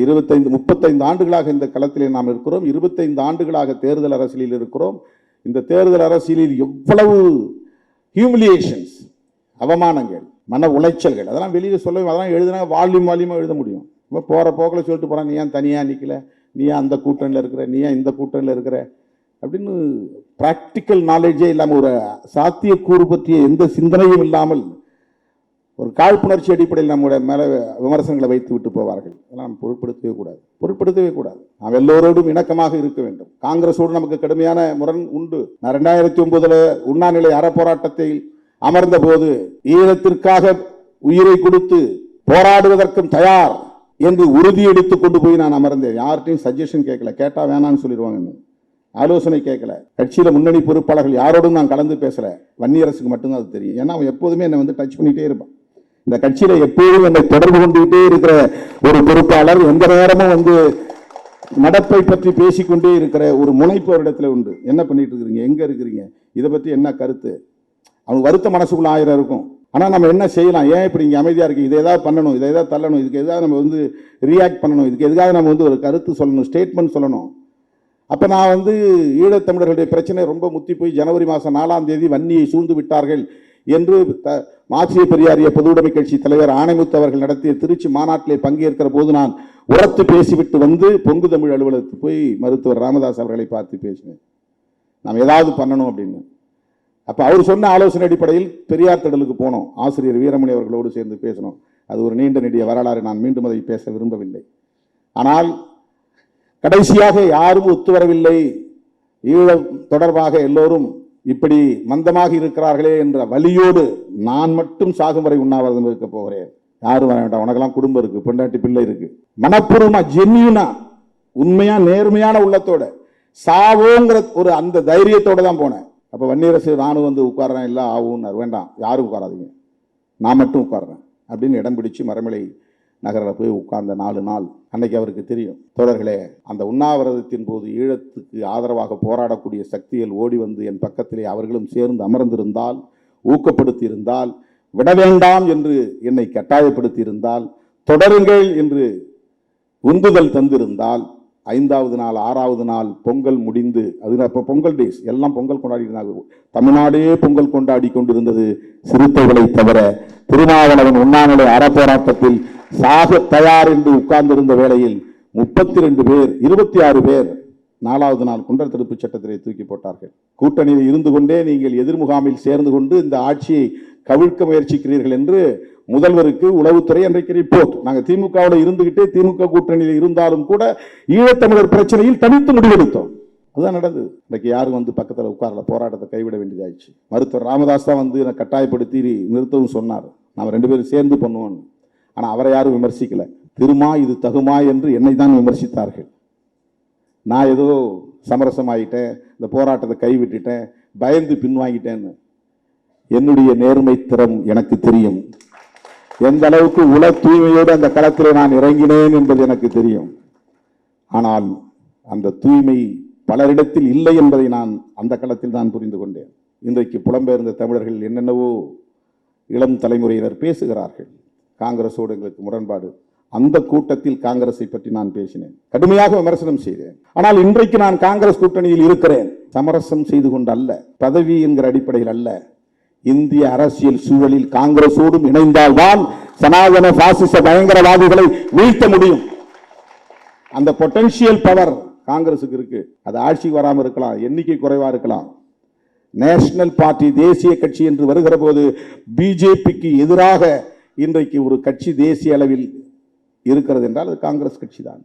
35 ஆண்டுகளாக இந்த களத்திலே நாம் இருக்கிறோம். 25 ஆண்டுகளாக தேர்தல் அரசியலில் இருக்கிறோம். இந்த தேர்தல் அரசியலில் எவ்வளவு ஹியூமிலியேஷன்ஸ், அவமானங்கள், மன உளைச்சல்கள், அதெல்லாம் வெளியில் சொல்ல, அதெல்லாம் எழுதுனா வால்யூமாக எழுத முடியும். இப்போ போகிற போக்கில் சொல்லிட்டு போகிறான், நீ ஏன் தனியாக நிற்கல, நீ ஏன் அந்த கூட்டணியில் இருக்கிற, நீ ஏன் இந்த கூட்டணியில் இருக்கிற அப்படின்னு ப்ராக்டிக்கல் நாலேஜே இல்லாமல், ஒரு சாத்தியக்கூறு பற்றிய எந்த சிந்தனையும் இல்லாமல் ஒரு காழ்ப்புணர்ச்சி அடிப்படையில் நம்முடைய மேலே விமர்சனங்களை வைத்து விட்டு போவார்கள். அதெல்லாம் நம்ம பொருட்படுத்தவே கூடாது. நாம் எல்லோரோடும் இணக்கமாக இருக்க வேண்டும். காங்கிரஸோடு நமக்கு கடுமையான முரண் உண்டு. நான் 2009 உண்ணாநிலை அறப்போராட்டத்தில் அமர்ந்த போது ஈழத்திற்காக உயிரை கொடுத்து போராடுவதற்கும் தயார் என்று உறுதி எடுத்து கொண்டு போய் நான் அமர்ந்தேன். யார்கிட்டையும் சஜஷன் கேட்கல. கேட்டா வேணான்னு சொல்லிடுவாங்க, ஆலோசனை கேட்கல. கட்சியில முன்னணி பொறுப்பாளர்கள் யாரோடும் நான் கலந்து பேசல. வன்னியரசுக்கு மட்டும்தான் அது தெரியும். ஏன்னா அவன் எப்போதுமே என்னை டச் பண்ணிட்டே இருப்பான். இந்த கட்சியில எப்போதும் என்னை தொடர்பு கொண்டுகிட்டே இருக்கிற ஒரு பொறுப்பாளர், எந்த நேரமும் நடப்பை பற்றி பேசிக்கொண்டே இருக்கிற ஒரு முனைப்பு அவரிடத்துல உண்டு. என்ன பண்ணிட்டு இருக்கிறீங்க, எங்க இருக்கிறீங்க, இதை பற்றி என்ன கருத்து? அவங்க வருத்த மனசுக்குள்ள 1000 இருக்கும். ஆனால் நம்ம என்ன செய்யலாம், ஏன் இப்படி இங்கே அமைதியாக இருக்குது, இதை ஏதாவது பண்ணணும், இதை ஏதாவது தள்ளணும், இதுக்கு எதாவது நம்ம ரியாக்ட் பண்ணணும், இதுக்கு எதுக்காக நம்ம ஒரு கருத்து சொல்லணும், ஸ்டேட்மெண்ட் சொல்லணும். அப்போ நான் ஈழத்தமிழர்களுடைய பிரச்சனை ரொம்ப முத்தி போய் ஜனவரி மாதம் 4ஆம் தேதி வன்னியை சூழ்ந்து விட்டார்கள் என்று மார்க்சிய பெரியாரிய பொதுவுடைமை கட்சி தலைவர் ஆணைமுத்து அவர்கள் நடத்திய திருச்சி மாநாட்டிலே பங்கேற்கிற போது நான் உரத்து பேசிவிட்டு பொங்கு தமிழ் அலுவலகத்துக்கு போய் மருத்துவர் ராமதாஸ் அவர்களை பார்த்து பேசினேன், நாம் ஏதாவது பண்ணணும் அப்படின்னு. அப்போ அவர் சொன்ன ஆலோசனை அடிப்படையில் பெரியார் திடலுக்கு போனோம். ஆசிரியர் வீரமணி அவர்களோடு சேர்ந்து பேசணும். அது ஒரு நீண்ட நெடிய வரலாறு, நான் மீண்டும் அதை பேச விரும்பவில்லை. ஆனால் கடைசியாக யாரும் ஒத்துவரவில்லை. ஈழம் தொடர்பாக எல்லோரும் இப்படி மந்தமாக இருக்கிறார்களே என்ற வலியோடு நான் மட்டும் சாகும் வரை உண்ணாவிரதம் இருக்க போகிறேன். யாரும் வர வேண்டாம், உனக்கெல்லாம் குடும்பம் இருக்கு, பொண்டாட்டி பிள்ளை இருக்கு. மனப்பூர்வமா, ஜென்யூனா, உண்மையா, நேர்மையான உள்ளத்தோட சாவோங்கிற ஒரு அந்த தைரியத்தோட தான் போனேன். அப்போ வன்னியரசு நானும் உட்கார்றேன், இல்லை ஆகும்னார். வேண்டாம், யாரும் உட்காராதீங்க, நான் மட்டும் உட்கார்றேன் அப்படின்னு இடம் பிடிச்சு மரமலை நகரில் போய் உட்கார்ந்த 4 நாள். அன்னைக்கு அவருக்கு தெரியும், தோழர்களே, அந்த உண்ணாவிரதத்தின் போது ஈழத்துக்கு ஆதரவாக போராடக்கூடிய சக்திகள் ஓடி என் பக்கத்திலே அவர்களும் சேர்ந்து அமர்ந்திருந்தால், ஊக்கப்படுத்தி இருந்தால், விட வேண்டாம் என்று என்னை கட்டாயப்படுத்தி இருந்தால், தொடருங்கள் என்று உந்துதல் தந்திருந்தால், 5வது நாள் 6வது நாள் பொங்கல் முடிந்து, அது அப்போ பொங்கல் டேஸ், எல்லாம் பொங்கல் கொண்டாடி இருந்தாங்க. தமிழ்நாடே பொங்கல் கொண்டாடி கொண்டிருந்தது சிறுத்தைகளை தவிர. திருமாவளவன் உண்ணாநிலை அறப்போராட்டத்தில் சாக தயார் என்று உட்கார்ந்திருந்த வேளையில் 32 பேர், 26 பேர் 4வது நாள் குண்டர் தடுப்பு சட்டத்திலே தூக்கி போட்டார்கள். கூட்டணியில் இருந்து கொண்டே நீங்கள் எதிர்முகாமில் சேர்ந்து கொண்டு இந்த ஆட்சியை கவிழ்க்க முயற்சிக்கிறீர்கள் என்று முதல்வருக்கு உளவுத்துறை அன்றைக்கு ரிப்போர்ட். நாங்கள் திமுகவோட இருந்துகிட்டே திமுக கூட்டணியில் இருந்தாலும் கூட ஈழத்தமிழர் பிரச்சனையில் தனித்து முடிவெடுத்தோம். அதுதான் நடந்தது. இன்னைக்கு யாரும் வந்து பக்கத்தில் உட்காரல, போராட்டத்தை கைவிட வேண்டியதாயிடுச்சு. மருத்துவர் ராமதாஸ் தான் வந்து என்னை கட்டாயப்படுத்தி நிறுத்தவும் சொன்னார். நாம் 2 பேரும் சேர்ந்து பண்ணுவோம். ஆனால் அவரை யாரும் விமர்சிக்கல. திருமா இது தகுமா என்று என்னை தான் விமர்சித்தார்கள். நான் ஏதோ சமரசமாயிட்டேன், இந்த போராட்டத்தை கைவிட்டுட்டேன், பயந்து பின்வாங்கிட்டேன்னு. என்னுடைய நேர்மை திறம் எனக்கு தெரியும். எந்த அளவுக்கு உள தூய்மையோடு அந்த களத்தில் நான் இறங்கினேன் என்பது எனக்கு தெரியும். ஆனால் அந்த தூய்மை பலரிடத்தில் இல்லை என்பதை நான் அந்த களத்தில் தான் புரிந்து கொண்டேன். இன்றைக்கு புலம்பெயர்ந்த தமிழர்கள் என்னென்னவோ இளம் தலைமுறையினர் பேசுகிறார்கள். காங்கிரஸோடு எங்களுக்கு முரண்பாடு. அந்த கூட்டத்தில் காங்கிரஸை பற்றி நான் பேசினேன், கடுமையாக விமர்சனம் செய்தேன். ஆனால் இன்றைக்கு நான் காங்கிரஸ் கூட்டணியில் இருக்கிறேன். சமரசம் செய்து கொண்டு அல்ல, பதவி என்கிற அடிப்படையில் அல்ல. இந்திய அரசியல் சூழலில் காங்கிரஸோடும் இணைந்தால்தான் சனாதன பாசிச பயங்கரவாதிகளை வீழ்த்த முடியும். அந்த பொட்டன்ஷியல் பவர் காங்கிரசுக்கு இருக்கு. அது ஆட்சிக்கு வராமல் இருக்கலாம், எண்ணிக்கை குறைவா இருக்கலாம். நேஷனல் பார்ட்டி, தேசிய கட்சி என்று வருகிற போது பிஜேபிக்கு எதிராக இன்றைக்கு ஒரு கட்சி தேசிய அளவில் இருக்கிறது என்றால் அது காங்கிரஸ் கட்சி தான்.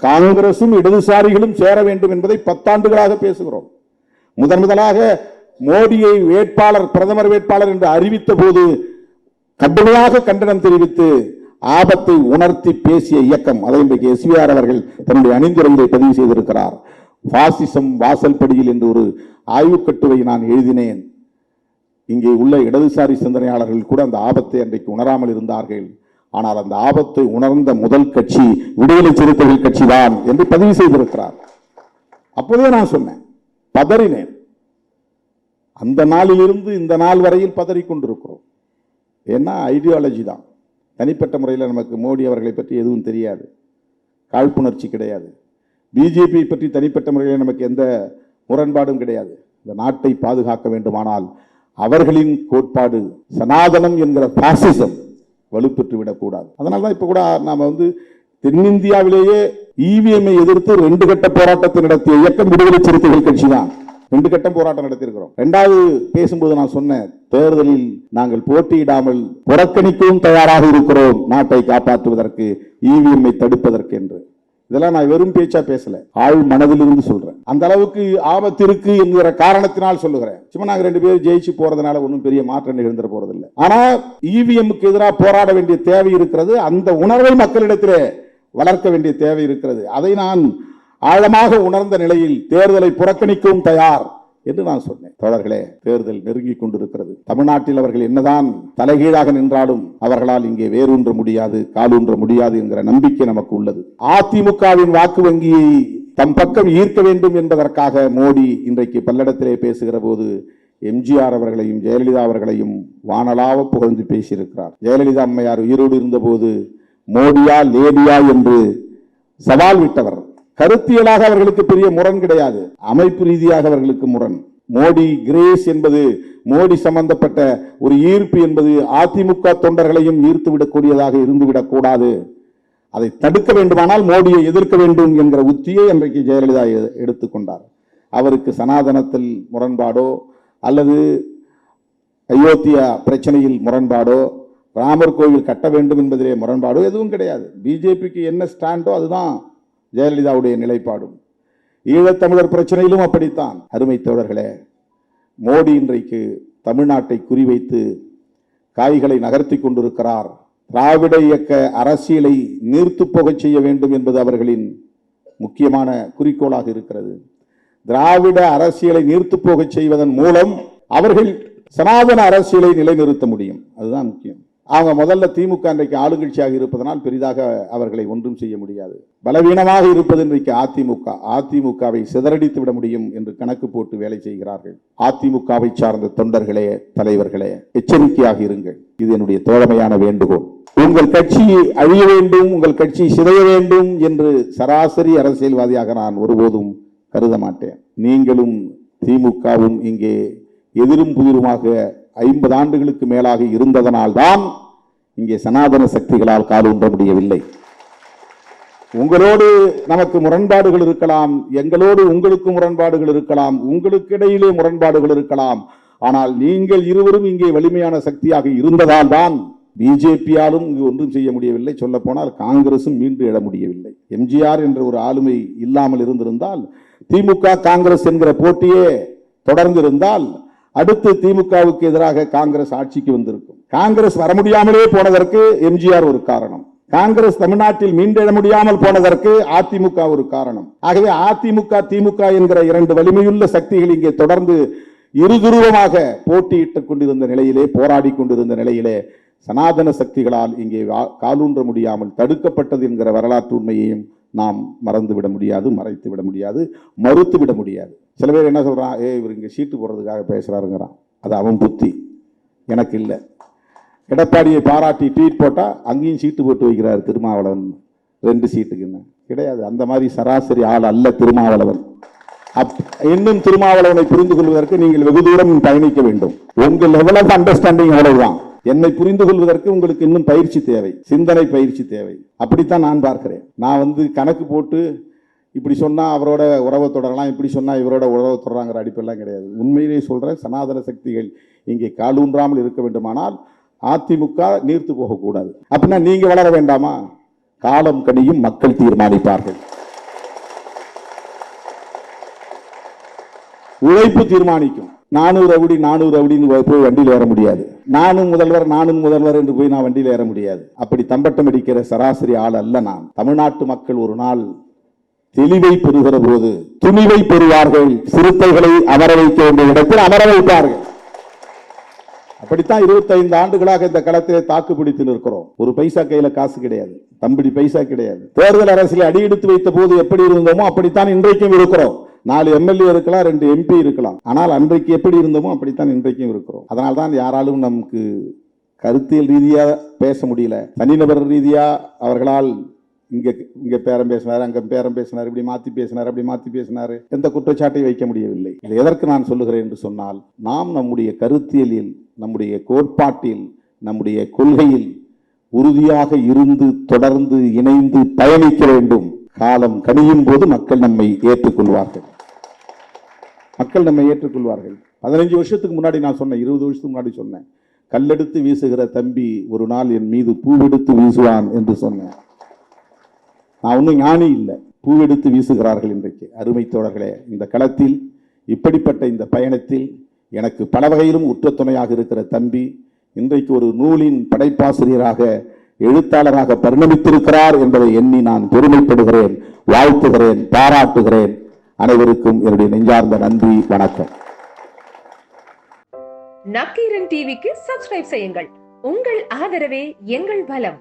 காங்கிரசும் இடதுசாரிகளும் சேர வேண்டும் என்பதை 10 ஆண்டுகளாக பேசுகிறோம். முதலாக மோடியை வேட்பாளர், பிரதமர் வேட்பாளர் என்று அறிவித்த போது கடுமையாக கண்டனம் தெரிவித்து ஆபத்தை உணர்த்தி பேசிய இயக்கம். அதை இன்றைக்கு எஸ்விஆர் அவர்கள் தன்னுடைய அணிந்துரையிலே பதிவு செய்திருக்கிறார். பாசிசம் வாசல்படியில் என்று ஒரு ஆய்வுக்கட்டுரை நான் எழுதினேன். இங்கே உள்ள இடதுசாரி சிந்தனையாளர்கள் கூட அந்த ஆபத்தை அன்றைக்கு உணராமல் இருந்தார்கள். ஆனால் அந்த ஆபத்தை உணர்ந்த முதல் கட்சி விடுதலை சிறுத்தைகள் கட்சி தான் என்று பதிவு செய்திருக்கிறார். அப்போதே நான் சொன்னேன், பதறினேன். அந்த நாளிலிருந்து இந்த நாள் வரையில் பதறிக் கொண்டிருக்கிறோம். ஏன்னா ஐடியாலஜி தான். தனிப்பட்ட முறையில் நமக்கு மோடி அவர்களை பற்றி எதுவும் தெரியாது, காழ்ப்புணர்ச்சி கிடையாது. பிஜேபி பற்றி தனிப்பட்ட முறையில் நமக்கு எந்த முரண்பாடும் கிடையாது. இந்த நாட்டை பாதுகாக்க வேண்டுமானால் அவர்களின் கோட்பாடு சனாதனம் என்கிற பாசிசம் வலுப்பெற்று விடக்கூடாது. அதனால்தான் இப்ப கூட நாம வந்து தென்னிந்தியாவிலேயே இவிஎம்ஐ எதிர்த்து 2 கட்ட போராட்டத்தை நடத்திய இயக்கம் விடுதலை சிறுத்தைகள் கட்சி தான். 2 கட்டம் போராட்டம் நடத்தியிருக்கிறோம். 2வது பேசும்போது நான் சொன்னேன், தேர்தலில் நாங்கள் போட்டியிடாமல் புறக்கணிக்கவும் தயாராக இருக்கிறோம், நாட்டை காப்பாற்றுவதற்கு, இவிஎம்ஐ தடுப்பதற்கு என்று. இதெல்லாம் நான் வெறும் பேச்சா பேசல, ஆள் மனதிலிருந்து சொல்றேன். அந்த அளவுக்கு ஆபத்து இருக்கு என்கிற காரணத்தினால் சொல்லுகிறேன். சும்மா நாங்க 2 பேரும் ஜெயிச்சு போறதுனால ஒன்றும் பெரிய மாற்றம் நிகழ்ந்துட போறதில்லை. ஆனா இவிஎம்க்கு எதிராக போராட வேண்டிய தேவை இருக்கிறது. அந்த உணர்வை மக்களிடத்திலே வளர்க்க வேண்டிய தேவை இருக்கிறது. அதை நான் ஆழமாக உணர்ந்த நிலையில் தேர்தலை புறக்கணிக்கவும் தயார் என்று நான் சொன்னேன். தோழர்களே, தேர்தல் நெருங்கிக் கொண்டிருக்கிறது. தமிழ்நாட்டில் அவர்கள் என்னதான் தலைகீழாக நின்றாலும் அவர்களால் இங்கே வேரூன்ற முடியாது, காலூன்ற முடியாது என்கிற நம்பிக்கை நமக்கு உள்ளது. அதிமுகவின் வாக்கு வங்கியை தம் பக்கம் ஈர்க்க வேண்டும் என்பதற்காக மோடி இன்றைக்கு பல்லடத்திலே பேசுகிற போது எம்ஜிஆர் அவர்களையும் ஜெயலலிதா அவர்களையும் வானலாவ புகழ்ந்து பேசியிருக்கிறார். ஜெயலலிதா அம்மையார் உயிரோடு இருந்தபோது மோடியா லேடியா என்று சவால் விட்டவர். கருத்தியலாக அவர்களுக்கு பெரிய முரண் கிடையாது, அமைப்பு ரீதியாக அவர்களுக்கு முரண். மோடி கிரேஸ் என்பது, மோடி சம்பந்தப்பட்ட ஒரு ஈர்ப்பு என்பது அதிமுக தொண்டர்களையும் ஈர்த்து விடக்கூடியதாக இருந்துவிடக் கூடாது. அதை தடுக்க வேண்டுமானால் மோடியை எதிர்க்க வேண்டும் என்கிற உத்தியை அன்றைக்கு ஜெயலலிதா எடுத்துக்கொண்டார். அவருக்கு சனாதனத்தில் முரண்பாடோ அல்லது அயோத்தியா பிரச்சனையில் முரண்பாடோ ராமர் கோவில் கட்ட வேண்டும் என்பதிலே முரண்பாடோ எதுவும் கிடையாது. பிஜேபிக்கு என்ன ஸ்டாண்டோ அதுதான் ஜெயலலிதாவுடைய நிலைப்பாடும். ஈழத்தமிழர் பிரச்சனையிலும் அப்படித்தான். அருமை தோழர்களே, மோடி இன்றைக்கு தமிழ்நாட்டை குறிவைத்து காய்களை நகர்த்தி கொண்டிருக்கிறார். திராவிட இயக்க அரசியலை நீர்த்து போகச் செய்ய வேண்டும் என்பது அவர்களின் முக்கியமான குறிக்கோளாக இருக்கிறது. திராவிட அரசியலை நீர்த்து போகச் செய்வதன் மூலம் அவர்கள் சனாதன அரசியலை நிலைநிறுத்த முடியும். அதுதான் முக்கியம். அவங்க முதல்ல திமுக இன்றைக்கு ஆளுங்கட்சியாக இருப்பதனால் பெரிதாக அவர்களை ஒன்றும் செய்ய முடியாது. பலவீனமாக இருப்பது இன்றைக்கு அதிமுக. அதிமுகவை சிதறடித்து விட முடியும் என்று கணக்கு போட்டு வேலை செய்கிறார்கள். அதிமுகவை சார்ந்த தொண்டர்களே, தலைவர்களே, எச்சரிக்கையாக இருங்கள். இது என்னுடைய தோழமையான வேண்டுகோள். உங்கள் கட்சி அழிய வேண்டும், உங்கள் கட்சி சிதைய வேண்டும் என்று சராசரி அரசியல்வாதியாக நான் ஒருபோதும் கருத மாட்டேன். நீங்களும் திமுகவும் இங்கே எதிரும் புதிருமாக 50 ஆண்டுகளுக்கு மேலாக இருந்ததனால்தான் இங்கே சனாதன சக்திகளால் காலூன்ற முடியவில்லை. உங்களோடு நமக்கு முரண்பாடுகள் இருக்கலாம், எங்களோடு உங்களுக்கு முரண்பாடுகள் இருக்கலாம், உங்களுக்கு இடையிலே முரண்பாடுகள் இருக்கலாம். ஆனால் நீங்கள் இருவரும் இங்கே வலிமையான சக்தியாக இருந்ததால் தான் பிஜேபியாலும் இங்கு ஒன்றும் செய்ய முடியவில்லை. சொல்ல போனால் காங்கிரசும் மீண்டு எழ முடியவில்லை. எம்ஜிஆர் என்ற ஒரு ஆளுமை இல்லாமல் இருந்திருந்தால், திமுக காங்கிரஸ் என்கிற போட்டியே தொடர்ந்திருந்தால், அடுத்து திமுகவுக்கு எதிராக காங்கிரஸ் ஆட்சிக்கு வந்திருக்கும். காங்கிரஸ் வர முடியாமலே போனதற்கு எம்ஜிஆர் ஒரு காரணம். காங்கிரஸ் தமிழ்நாட்டில் மீண்டெழ முடியாமல் போனதற்கு அதிமுக ஒரு காரணம். ஆகவே அதிமுக திமுக என்கிற இரண்டு வலிமையுள்ள சக்திகள் இங்கே தொடர்ந்து இருதுருவமாக போட்டியிட்டுக் கொண்டிருந்த நிலையிலே, போராடி கொண்டிருந்த நிலையிலே, சனாதன சக்திகளால் இங்கே காலூன்ற முடியாமல் தடுக்கப்பட்டது என்கிற வரலாற்று உண்மையையும் நாம் மறந்துவிட முடியாது, மறைத்து விட முடியாது, மறுத்து விட முடியாது. சில பேர் என்ன சொல்றான், இவர் இங்க சீட்டு போடுறதுக்காக பேசுறாருங்கிறான். அது அவன் புத்தி, எனக்கு இல்லை. எடப்பாடியை பாராட்டி ட்வீட் போட்டா அங்கேயும் சீட்டு போட்டு வைக்கிறார் திருமாவளவன், 2 சீட்டுக்கு கிடையாது. அந்த மாதிரி சராசரி ஆள் அல்ல திருமாவளவன். இன்னும் திருமாவளவனை புரிந்து கொள்வதற்கு நீங்கள் வெகு தூரம் பயணிக்க வேண்டும். உங்கள் லெவல் ஆஃப் அண்டர்ஸ்டாண்டிங் அவ்வளவுதான். என்னை புரிந்து கொள்வதற்கு உங்களுக்கு இன்னும் பயிற்சி தேவை, சிந்தனை பயிற்சி தேவை. அப்படித்தான் நான் பார்க்கிறேன். நான் கணக்கு போட்டு இப்படி சொன்னா அவரோட உறவை தொடரலாம், இப்படி சொன்னா இவரோட உறவை தொடராங்கிற அடிப்பெல்லாம் கிடையாது. உண்மையிலேயே சொல்றேன், சனாதன சக்திகள் இங்கே காலூன்றாமல் இருக்க வேண்டுமானால் அதிமுக நீர்த்து போகக்கூடாது. அப்படின்னா நீங்க வளர வேண்டாமா? காலம் கனியும், மக்கள் தீர்மானிப்பார்கள். உழைப்பு தீர்மானிக்கும். 400 அப்படின்னு போய் வண்டியில் ஏற முடியாது. நானும் முதல்வர் என்று போய் நான் வண்டியில் ஏற முடியாது. அப்படி தம்பட்டம் அடிக்கிற சராசரி ஆள் அல்ல நான். தமிழ்நாட்டு மக்கள் ஒரு நாள் தெளிவை பெறுகிற போது துணிவை பெறுவார்கள். சிறுத்தைகளை அமர வைக்க வேண்டிய இடத்தில் அமர வைப்பார்கள். அப்படித்தான் 25 ஆண்டுகளாக இந்த களத்திலே தாக்கு பிடித்து நிற்கிறோம். ஒரு பைசா கையில காசு கிடையாது, தம்பிடி பைசா கிடையாது. தேர்தல் அரசியலை அடியெடுத்து வைத்த போது எப்படி இருந்தோமோ அப்படித்தான் இன்றைக்கும் இருக்கிறோம். 4 எம்எல்ஏ இருக்கலாம், 2 எம்பி இருக்கலாம். ஆனால் அன்றைக்கு எப்படி இருந்தோமோ அப்படித்தான் இன்றைக்கும் இருக்கிறோம். அதனால்தான் யாராலும் நமக்கு கருத்தியல் ரீதியா பேச முடியல. தனிநபர் ரீதியா அவர்களால் இங்க பேரம் பேசினார், அங்க பேரம் பேசினார், இப்படி மாத்தி பேசினார், அப்படி மாத்தி பேசினார், எந்த குற்றச்சாட்டை வைக்க முடியவில்லை. எதற்கு நான் சொல்லுகிறேன் என்று சொன்னால், நாம் நம்முடைய கருத்தியலில், நம்முடைய கோட்பாட்டில், நம்முடைய கொள்கையில் உறுதியாக இருந்து தொடர்ந்து இணைந்து பயணிக்க வேண்டும். காலம் கனியும் போது மக்கள் நம்மை ஏற்றுக்கொள்வார்கள். 15 வருஷத்துக்கு முன்னாடி நான் சொன்னேன், 20 வருஷத்துக்கு முன்னாடி சொன்னேன், கல்லெடுத்து வீசுகிற தம்பி ஒரு நாள் என் மீது பூவெடுத்து வீசுவான் என்று சொன்னேன். நான் ஒன்றும் ஞானி இல்லை, பூவெடுத்து வீசுகிறார்கள் இன்றைக்கு. அருமை தோழர்களே, இந்த களத்தில், இப்படிப்பட்ட இந்த பயணத்தில் எனக்கு பல வகையிலும் உற்ற துணையாக இருக்கிற தம்பி இன்றைக்கு ஒரு நூலின் படைப்பாசிரியராக, எழுத்தாளராக பரிணமித்திருக்கிறார் என்பதை எண்ணி நான் பெருமைப்படுகிறேன், வாழ்த்துகிறேன், பாராட்டுகிறேன். அனைவருக்கும் என்னுடைய நெஞ்சார்ந்த நன்றி, வணக்கம். நக்கீரன் டிவிக்கு சப்ஸ்கிரைப் செய்யுங்கள். உங்கள் ஆதரவே எங்கள் பலம்.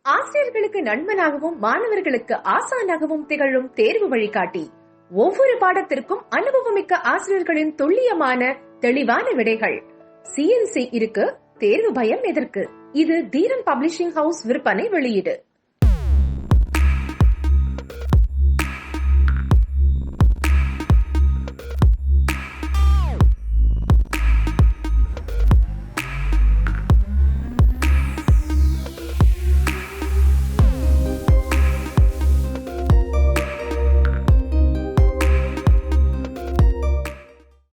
ஆசிரியர்களுக்கு நண்பனாகவும் மாணவர்களுக்கு ஆசானாகவும் திகழும் தேர்வு வழிகாட்டி. ஒவ்வொரு பாடத்திற்கும் அனுபவமிக்க ஆசிரியர்களின் துல்லியமான தெளிவான விடைகள். CNC இருக்கு, தேர்வு பயம் எதற்கு? இது தீரன் பப்ளிஷிங் ஹவுஸ் விற்பனை வெளியீடு.